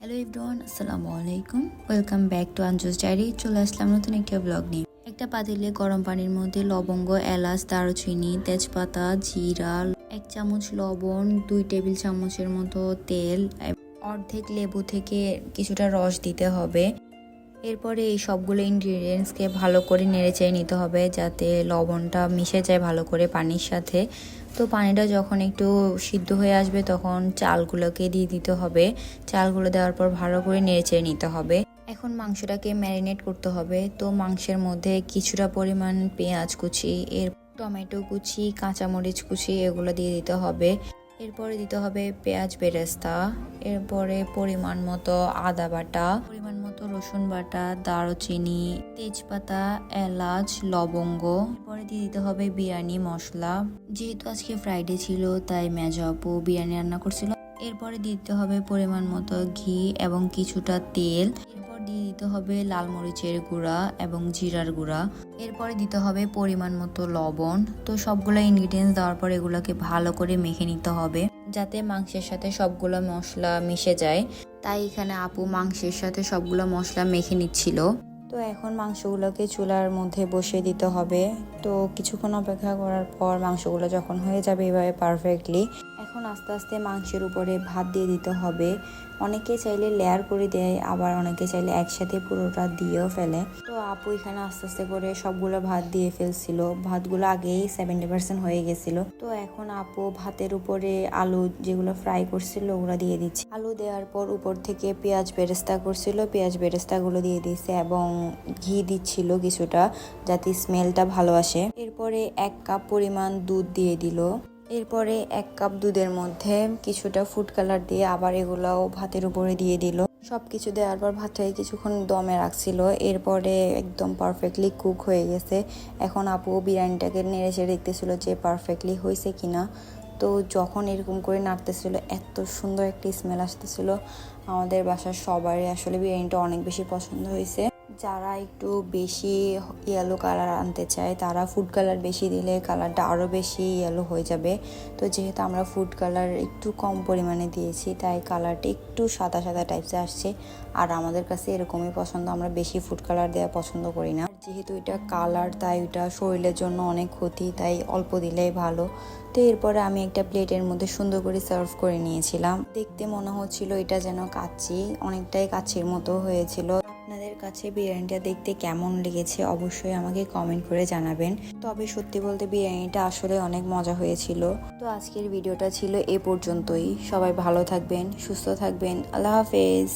Hello everyone, আসসালামু আলাইকুম। Welcome back to Anju's diary. চলে আসলাম নতুন একটা ব্লগ নিয়ে। একটা পাতিলে গরম পানির মধ্যে লবঙ্গ, এলাচ, দারুচিনি, তেজপাতা, জিরা, 1 চামচ লবণ, 2 টেবিল চামচের মতো তেল, অর্ধেক লেবু থেকে কিছুটা রস দিতে হবে। এরপরে এই সবগুলো ইনগ্রিডিয়েন্টসকে ভালো করে নেড়েচেড়ে নিতে হবে যাতে লবণটা মিশে যায় ভালো করে পানির সাথে। তো পানিটা যখন একটু সিদ্ধ হয়ে আসবে তখন চালগুলোকে দিয়ে দিতে হবে। চালগুলো দেওয়ার পর ভালো করে নেড়েচেড়ে নিতে হবে। এখন মাংসটাকে ম্যারিনেট করতে হবে। তো মাংসের মধ্যে কিছুটা পরিমাণ পেঁয়াজ কুচি, টমেটো কুচি, কাঁচামরিচ কুচি এগুলো দিয়ে দিতে হবে। এরপরে দিতে হবে পেঁয়াজ বেরেস্তা, এরপরে পরিমাণ মতো আদা বাটা, পরিমাণ মতো রসুন বাটা, দারুচিনি, তেজপাতা, এলাচ, লবঙ্গ। এরপরে দিয়ে দিতে হবে বিরিয়ানি মশলা। যেহেতু আজকে ফ্রাইডে ছিল তাই মেজো আপু বিরিয়ানি রান্না করছিল। এরপরে দিতে হবে পরিমাণ মতো ঘি এবং কিছুটা তেল। এরপর দিয়ে দিতে হবে লাল মরিচের গুঁড়া এবং জিরার গুঁড়া। এরপরে দিতে হবে পরিমাণ মতো লবণ। তো সবগুলো ইনগ্রিডিয়েন্টস দেওয়ার পর এগুলোকে ভালো করে মেখে নিতে হবে যাতে মাংসের সাথে সবগুলো মশলা মিশে যায়। তাই এখানে আপু মাংসের সাথে সবগুলো মশলা মেখে নিচ্ছিল। তো এখন মাংসগুলোকে চুলার মধ্যে বসিয়ে দিতে হবে। তো কিছুক্ষণ অপেক্ষা করার পর মাংসগুলো যখন হয়ে যাবে এভাবে পারফেক্টলি, এখন আস্তে আস্তে মাংসের উপরে ভাত দিয়ে দিতে হবে। অনেকে চাইলে লেয়ার করে দেয়, আবার অনেকে চাইলে একসাথে পুরোটা দিয়েও ফেলে। তো আপু এখানে আস্তে আস্তে করে সবগুলো ভাত দিয়ে ফেলছিল। ভাতগুলো আগেই 70% হয়ে গেছিল। তো এখন আপু ভাতের উপরে আলু যেগুলো ফ্রাই করছিল ওগুলো দিয়ে দিচ্ছে। আলু দেওয়ার পর উপর থেকে পেঁয়াজ বেরেস্তা করছিল, পেঁয়াজ বেরেস্তাগুলো দিয়ে দিচ্ছে এবং ঘি দিচ্ছিল কিছুটা যাতে স্মেলটা ভালো আসে। এরপরে 1 কাপ পরিমাণ দুধ দিয়ে দিল। এরপরে 1 কাপ দুধের মধ্যে কিছুটা ফুড কালার দিয়ে আবার এগুলাও ভাতের উপরে দিয়ে দিল। সবকিছু দেওয়ার পর ভাতটাকে কিছুক্ষণ দমে রাখছিল। এরপরে একদম পারফেক্টলি কুক হয়ে গেছে। এখন আপু বিরিয়ানিটাকে নেড়েচেড়ে দেখতেছিল যে পারফেক্টলি হয়েছে কিনা। তো যখন এরকম করে নাড়তেছিল এত সুন্দর একটা স্মেল আসতেছিল। আমাদের বাসার সবারই আসলে বিরিয়ানিটা অনেক বেশি পছন্দ হয়েছে। যারা একটু বেশি ইয়েলো কালার আনতে চায় তারা ফুড কালার বেশি দিলে কালারটা আরও বেশি ইয়েলো হয়ে যাবে। তো যেহেতু আমরা ফুড কালার একটু কম পরিমাণে দিয়েছি তাই কালারটা একটু সাদা সাদা টাইপসে আসছে। আর আমাদের কাছে এরকমই পছন্দ, আমরা বেশি ফুড কালার দেওয়া পছন্দ করি না। যেহেতু এটা কালার তাই এটা শরীরের জন্য অনেক ক্ষতি, তাই অল্প দিলেই ভালো। তো এরপরে আমি একটা প্লেটের মধ্যে সুন্দর করে সার্ভ করে নিয়েছিলাম। দেখতে মনে হচ্ছিল এটা যেন কাচ্চি, অনেকটাই কাচ্চির মতো হয়েছিল। আপনাদের কাছে বিরিয়ানিটা দেখতে কেমন লেগেছে অবশ্যই আমাকে কমেন্ট করে জানাবেন। তবে সত্যি বলতে বিরিয়ানিটা আসলে অনেক মজা হয়েছিল। তো আজকের ভিডিওটা ছিল এ পর্যন্তই। সবাই ভালো থাকবেন, সুস্থ থাকবেন। আল্লাহ হাফেজ।